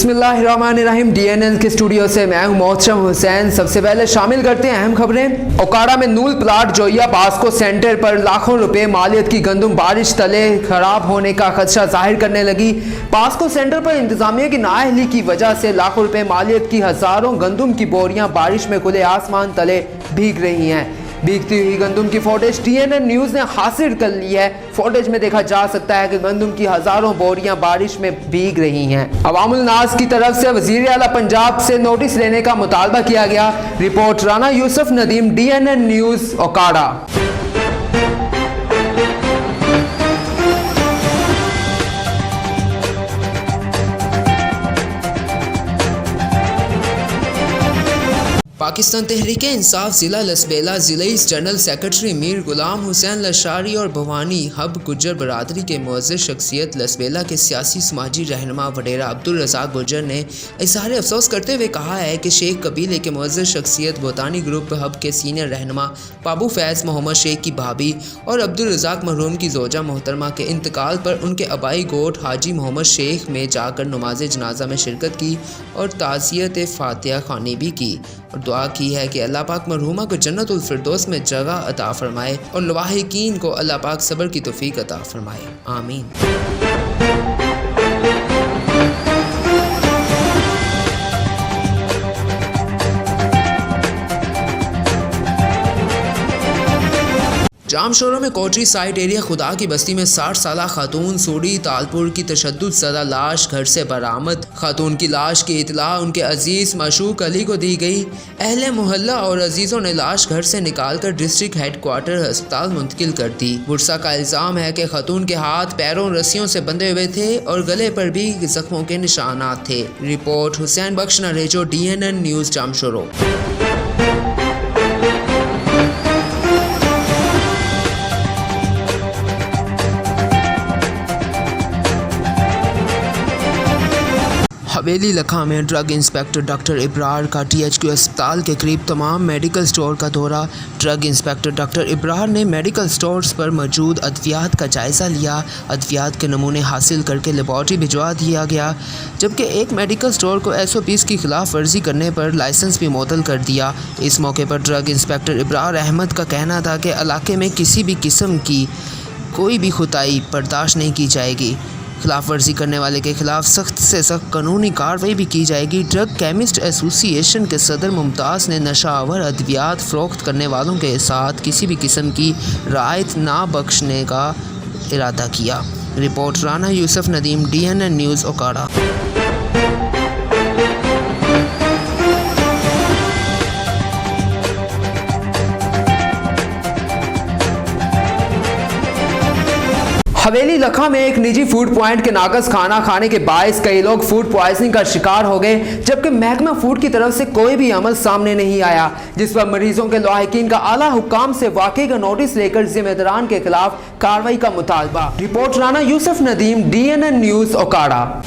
बिस्मिल्लाहिर्रहमानिर्रहीम। DNN के studio से मैं हूं मोहतरम हुसैन। सबसे पहले शामिल करते हैं अहम खबरें। ओकाड़ा में नूल प्लाट जोया पास्को सेंटर पर लाखों रुपए मालियत की गंदम बारिश तले खराब होने का खदशा जाहिर करने लगी। पास्को सेंटर पर इंतजामिया की नाअहली की वजह से लाखों रुपए मालियत की हजारों गंदम की बोरियां बारिश में खुले आसमान तले भीग रही हैं। भीगती हुई गंदम की फुटेज DNN न्यूज़ ने हासिल कर ली है। फुटेज में देखा जा सकता है कि गंदम की हजारों बोरियां बारिश में भीग रही हैं। अवामुल नास की तरफ से वज़ीर आला पंजाब से नोटिस लेने का मुतालबा किया गया। Report Rana Yusuf Nadeem, DNN news Okara. Pakistan Tehreek Insaf ज़िला लसबेला ज़िले जनरल सेक्रेटरी मीर गुलाम हुसैन लशारी और भवानी हब गुज्जर बरादरी के मुअज़्ज़ज़ शख्सियत लसबेला के सियासी समाजी रहनुमा वडेरा अब्दुल रज़ाक गुज्जर ने इज़हार अफसोस करते हुए कहा है कि शेख कबीले के मुअज़्ज़ज़ शख्सियत बोतानी ग्रुप हब के सीनियर रहनुमा बाबू फैज़ मोहम्मद शेख की भाभी और अब्दुल रज़ाक मरहूम की ज़ौजा मोहतरमा के इंतकाल पर उनके आबाई गोट हाजी मोहम्मद शेख में जाकर नमाज जनाजा में शिरकत की और ताज़ियत फातिहा ख़वानी भी की और दुआ की है कि अल्लाह पाक मरहूमा को जन्नतुल फिरदौस में जगह अता फरमाए और लवाहिकीन को अल्लाह पाक सब्र की तौफीक अता फरमाए। आमीन। जामशोरा में कोटरी साइट एरिया खुदा की बस्ती में 60 साला खातून सूरी तालपुर की तशद्दुद ज़दा लाश घर से बरामद। खातून की लाश की इतला उनके अजीज़ माशूक अली को दी गई। अहले मोहल्ला और अजीज़ों ने लाश घर से निकालकर डिस्ट्रिक्ट हेडक्वार्टर अस्पताल मुंतकिल कर दी। गुस्सा का इल्ज़ाम है कि खातून के हाथ पैरों रस्सियों से बंधे हुए थे और गले पर भी जख्मों के निशानात थे। रिपोर्ट हुसैन बख्श नरेजो, DNN न्यूज़ जामशोरो। हवेली लखा में ड्रग इंस्पेक्टर डॉक्टर इब्रार का THQ अस्पताल के करीब तमाम मेडिकल स्टोर का दौरा। ड्रग इंस्पेक्टर डॉक्टर इब्रार ने मेडिकल स्टोर्स पर मौजूद अद्वियात का जायज़ा लिया। अद्वियात के नमूने हासिल करके लेबॉर्ट्री भिजवा दिया गया, जबकि एक मेडिकल स्टोर को SOPs की खिलाफ वर्जी करने पर लाइसेंस भी मुअत्तल कर दिया। इस मौके पर ड्रग इंस्पेक्टर इब्रार अहमद का कहना था कि इलाके में किसी भी किस्म की कोई भी खुताई बर्दाश्त नहीं की जाएगी। खिलाफ वर्जी करने वाले के खिलाफ सख्त से सख्त कानूनी कार्रवाई भी की जाएगी। ड्रग केमिस्ट एसोसिएशन के सदर मुमताज़ ने नशावर अद्वियात फ़रोख्त करने वालों के साथ किसी भी किस्म की रायत ना बख्शने का इरादा किया। Report Rana Yusuf Nadeem, DNN news Okara. हवेली लखा में एक निजी फूड पॉइंट के नाकस खाना खाने के बायस कई लोग फूड पॉइजनिंग का शिकार हो गए, जबकि महकमा फूड की तरफ से कोई भी अमल सामने नहीं आया, जिस पर मरीजों के लवाहिकीन का आला हुक्काम से वाकई का नोटिस लेकर जिम्मेदारान के खिलाफ कार्रवाई का मुतालबा। Report Rana Yusuf Nadeem, DNN news Okara.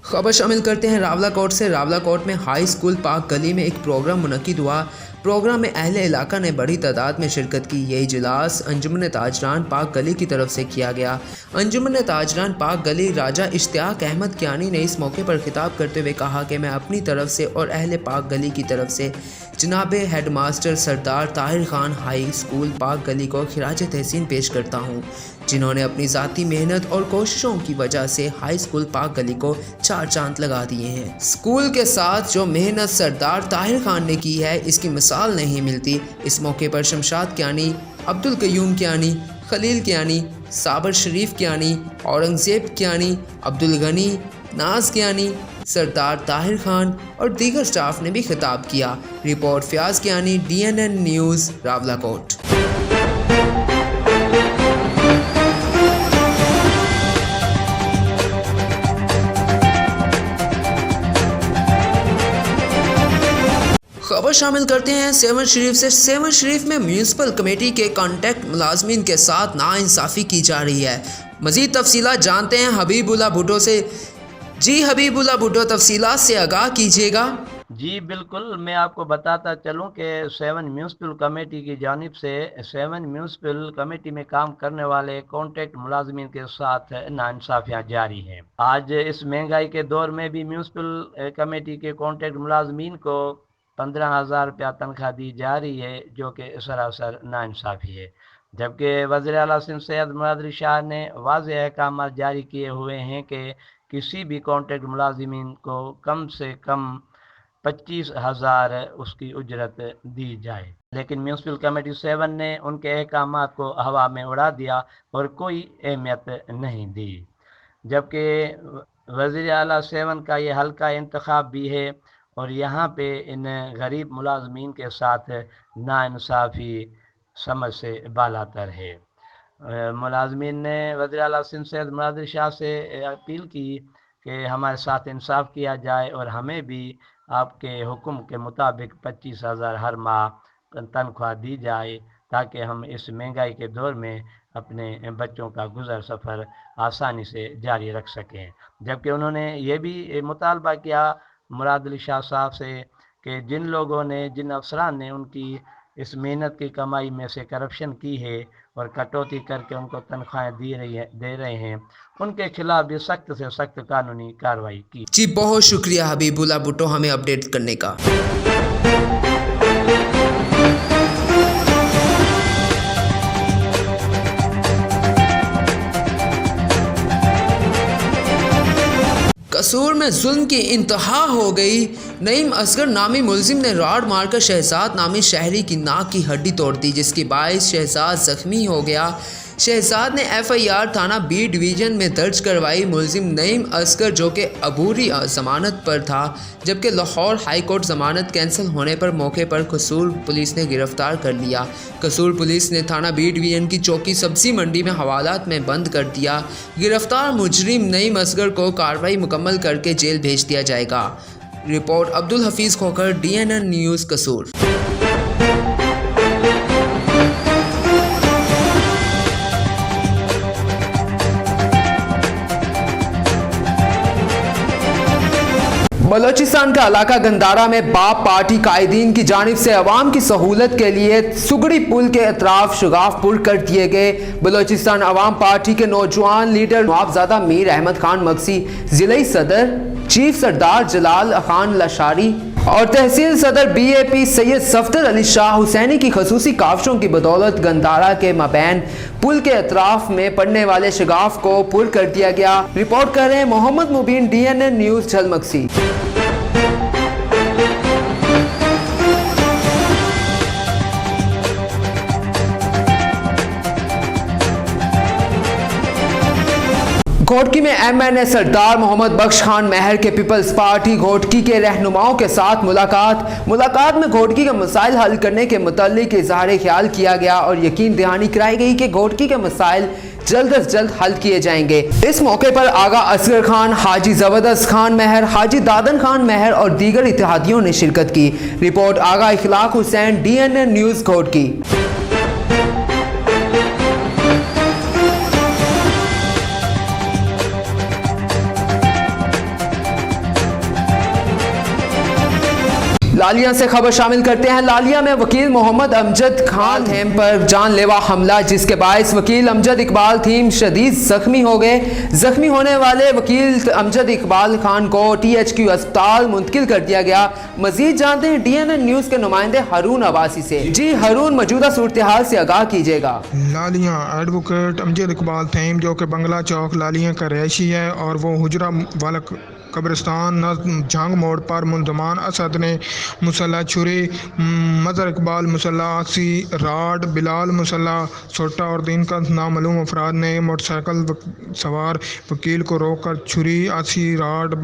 खबर शामिल करते हैं रावला कोट से। रावला कोट में हाई स्कूल पार्क गली में एक प्रोग्राम मुनक्किद हुआ। प्रोग्राम में अहले इलाका ने बड़ी तादाद में शिरकत की। यह इजलास अंजुमन ताजरान पार्क गली की तरफ से किया गया। अंजुमन ताजरान पार्क गली राजा इश्तियाक अहमद कियानी ने इस मौके पर खिताब करते हुए कहा कि मैं अपनी तरफ से और अहले पार्क गली की तरफ से जनाब head master Sardar Tahir Khan high school park गली को खिराज तहसीन पेश करता हूँ, जिन्होंने अपनी ज़ाती मेहनत और कोशिशों की वजह से हाई स्कूल पार्क गली को 4 चांद लगा दिए हैं। स्कूल के साथ जो मेहनत सरदार ताहिर खान ने की है, इसकी मिसाल नहीं मिलती। इस मौके पर शमशाद कियानी, अब्दुल कयूम कियानी, खलील कियानी, साबर शरीफ कियानी, औरंगज़ेब कियानी, अब्दुल गनी, नाज कियानी, सरदार ताहिर खान और दीगर स्टाफ ने भी खिताब किया। Report Fayaz Kiani, DNN news Rawalakot. खबर शामिल करते हैं सेवन शरीफ से। सेवन शरीफ में म्यूनसिपल कमेटी के कॉन्ट्रैक्ट मुलाजमीन के साथ नाइंसाफ़ी की जा रही है। मज़ीद तफसीलात जानते हैं हबीबुल्ला भुट्टो से। जी हबीबुल्ला भुट्टो, तफसीलात से आगाह कीजिएगा। जी बिल्कुल, मैं आपको बताता चलूँ कि 7 म्यूनसिपल कमेटी की जानिब से 7 म्यूनसिपल कमेटी में काम करने वाले कॉन्ट्रैक्ट मुलाजमीन के साथ नाइंसाफ़ियाँ जारी हैं। आज इस महंगाई के दौर में भी म्यूनसिपल कमेटी के कॉन्ट्रैक्ट मुलाजमीन को 15,000 रुपया तनख्वाह दी जा रही है, जो कि सरासर नाइंसाफ़ी है। जबकि वज़ीर आला सिंध सैयद मुराद अली शाह ने वाज़ेह अहकाम जारी किए हुए हैं कि किसी भी कॉन्ट्रैक्ट मुलाजमीन को कम से कम 25,000 उसकी उजरत दी जाए, लेकिन म्यूनसिपल कमेटी 7 ने उनके अहकाम को हवा में उड़ा दिया और कोई अहमियत नहीं दी। जबकि वज़ीर आला 7 का ये हल्का इंतखाब भी है और यहाँ पे इन गरीब मुलाजमीन के साथ नाइंसाफ़ी समझ से बालातर है। मुलाजमीन ने वज़ीर आला सिंध सैयद मुराद अली शाह से अपील की कि हमारे साथ इंसाफ किया जाए और हमें भी आपके हुक्म के मुताबिक 25,000 हर माह तनख्वाह दी जाए, ताकि हम इस महंगाई के दौर में अपने बच्चों का गुज़र सफ़र आसानी से जारी रख सकें। जबकि उन्होंने ये भी मुतालबा किया मुराद अली शाह साहब से कि जिन लोगों ने, जिन अफसरान ने उनकी इस मेहनत की कमाई में से करप्शन की है और कटौती करके उनको तनख्वाहें दे रहे हैं, उनके खिलाफ भी सख्त से सख्त कानूनी कार्रवाई की। जी बहुत शुक्रिया हबीबुल्ला भुट्टो हमें अपडेट करने का। कसूर में जुल्म की इंतहा हो गई। नईम असगर नामी मुलजिम ने रॉड मारकर शहजाद नामी शहरी की नाक की हड्डी तोड़ दी, जिसके बायस शहजाद जख्मी हो गया। शहजाद ने एफआईआर थाना बी डिवीज़न में दर्ज करवाई। मुलजिम नईम असगर जो कि अबूरी जमानत पर था, जबकि लाहौर हाई कोर्ट जमानत कैंसिल होने पर मौके पर कसूर पुलिस ने गिरफ्तार कर लिया। कसूर पुलिस ने थाना बी डिवीज़न की चौकी सब्जी मंडी में हवालात में बंद कर दिया। गिरफ्तार मुजरिम नईम असगर को कार्रवाई मुकम्मल करके जेल भेज दिया जाएगा। Report Abdul Hafeez Khokhar, DNN news कसूर। बलोचिस्तान का इलाका गंदारा में बाप पार्टी कायदीन की जानिब से अवाम की सहूलत के लिए सुगड़ी पुल के अतराफ शगाफ पुल कर दिए गए। बलोचिस्तान अवाम पार्टी के नौजवान लीडर नवाबजादा मीर अहमद खान मक्सी, जिले सदर चीफ सरदार जलाल खान लशारी और तहसील सदर BAP सैयद सफदर अली शाह हुसैनी की खसूसी काफशों की बदौलत गंदारा के मबैन पुल के अतराफ में पड़ने वाले शगाफ को पुर कर दिया गया। रिपोर्ट कर रहे हैं मोहम्मद मुबीन, DNN न्यूज़ झलमक्सी। घोटकी में MNA सरदार मोहम्मद बख्श खान महर के पीपल्स पार्टी घोटकी के रहनुमाओं के साथ मुलाकात में घोटकी के मसाइल हल करने के मुताल्लिक इजहार ख्याल किया गया और यकीन दहानी कराई गई कि घोटकी के मसाइल जल्द अज जल्द हल किए जाएंगे। इस मौके पर आगा असगर खान, हाजी जबरदस्त खान महर, हाजी दादन खान महर और दीगर इत्तेहादियों ने शिरकत की। रिपोर्ट आगा इखलाक हुसैन, DNN न्यूज़ घोटकी। लालिया से खबर शामिल करते हैं। लालिया में वकील मोहम्मद अमजद खान थीम पर जानलेवा हमला, जिसके बायस वकील अमजद इकबाल थीम शदीद जख्मी हो गए। जख्मी होने वाले वकील अमजद इकबाल खान को THQ अस्पताल मुंतकिल कर दिया गया। मजीद जानते हैं DNN न्यूज़ के नुमाइंदे हारून अब्बासी से। जी हारून, मौजूदा सूरत हाल से आगाह कीजिएगा। लालिया एडवोकेट अमजद इकबाल थीम जो कि बंगला चौक लालिया का रहायशी है और वो हुजरा वाला कब्रिस्तान झांग मोड़ पर मुलजमान असद ने मुसल्ला छुरी, मज़हर इकबाल मुसल्ला आसी राड, बिलाल मुसल्ला सोटा और दिन का नामालूम अफराद ने मोटरसाइकिल सवार वकील को रोककर छुरी, आसी राड,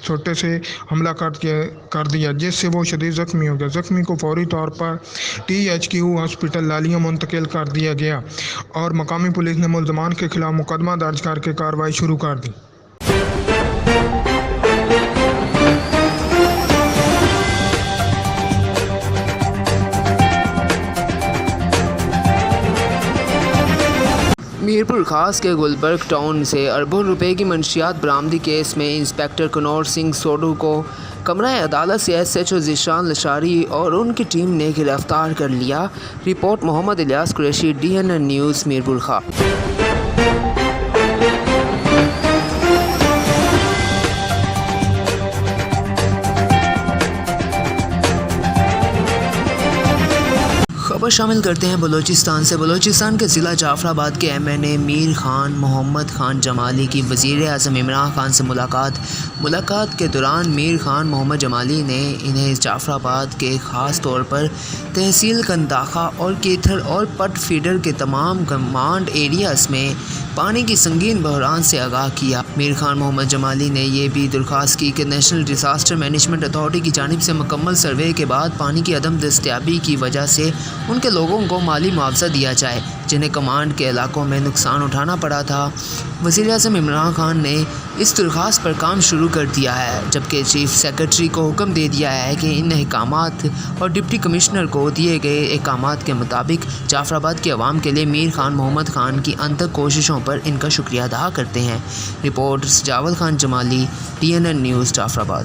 सोटे से हमला कर दिया, जिससे वो शदीद ज़ख्मी हो गया। ज़ख्मी को फौरी तौर पर THQ हॉस्पिटल लालिया मुंतकिल कर दिया गया और मकामी पुलिस ने मुलजमान के खिलाफ मुकदमा दर्ज करके कार्रवाई शुरू कर दी। मीरपुर खास के गुलबर्ग टाउन से अरबों रुपए की मंशियात बरामदी केस में इंस्पेक्टर कनौर सिंह सोडू को कमरा अदालत से SHO ज़ीशान लशारी और उनकी टीम ने गिरफ्तार कर लिया। Report Mohammad Ilyas Qureshi, DNN news, Mirpur खा। खबर शामिल करते हैं बलूचिस्तान से। बलूचिस्तान के ज़िला जाफराबाद के MNA मीर खान मोहम्मद खान जमाली की वज़ीर आज़म इमरान खान से मुलाकात के दौरान मीर खान मोहम्मद जमाली ने इन्हें जाफराबाद के ख़ास तौर पर तहसील कंदाखा और केथर और पट फीडर के तमाम कमांड एरियाज़ में पानी की संगीन बहरान से आगाह किया। मीर खान मोहम्मद जमाली ने यह भी दरख्वास्त की कि नेशनल डिज़ास्टर मैनेजमेंट अथॉरिटी की जानिब से मुकम्मल सर्वे के बाद पानी की अदम दस्तयाबी की वजह से उनके लोगों को माली मुआवजा दिया जाए जिन्हें कमांड के इलाकों में नुकसान उठाना पड़ा था। वज़ीर आज़म इमरान खान ने इस दरख्वास्त पर काम शुरू कर दिया है, जबकि चीफ सेक्रेटरी को हुक्म दे दिया है कि इन अहकामात और डिप्टी कमिश्नर को दिए गए अहकामात के मुताबिक जाफराबाद के अवाम के लिए मीर खान मोहम्मद खान की अनथक कोशिशों पर इनका शुक्रिया अदा करते हैं। रिपोर्ट जावल खान जमाली, DNN न्यूज़, जाफराबाद।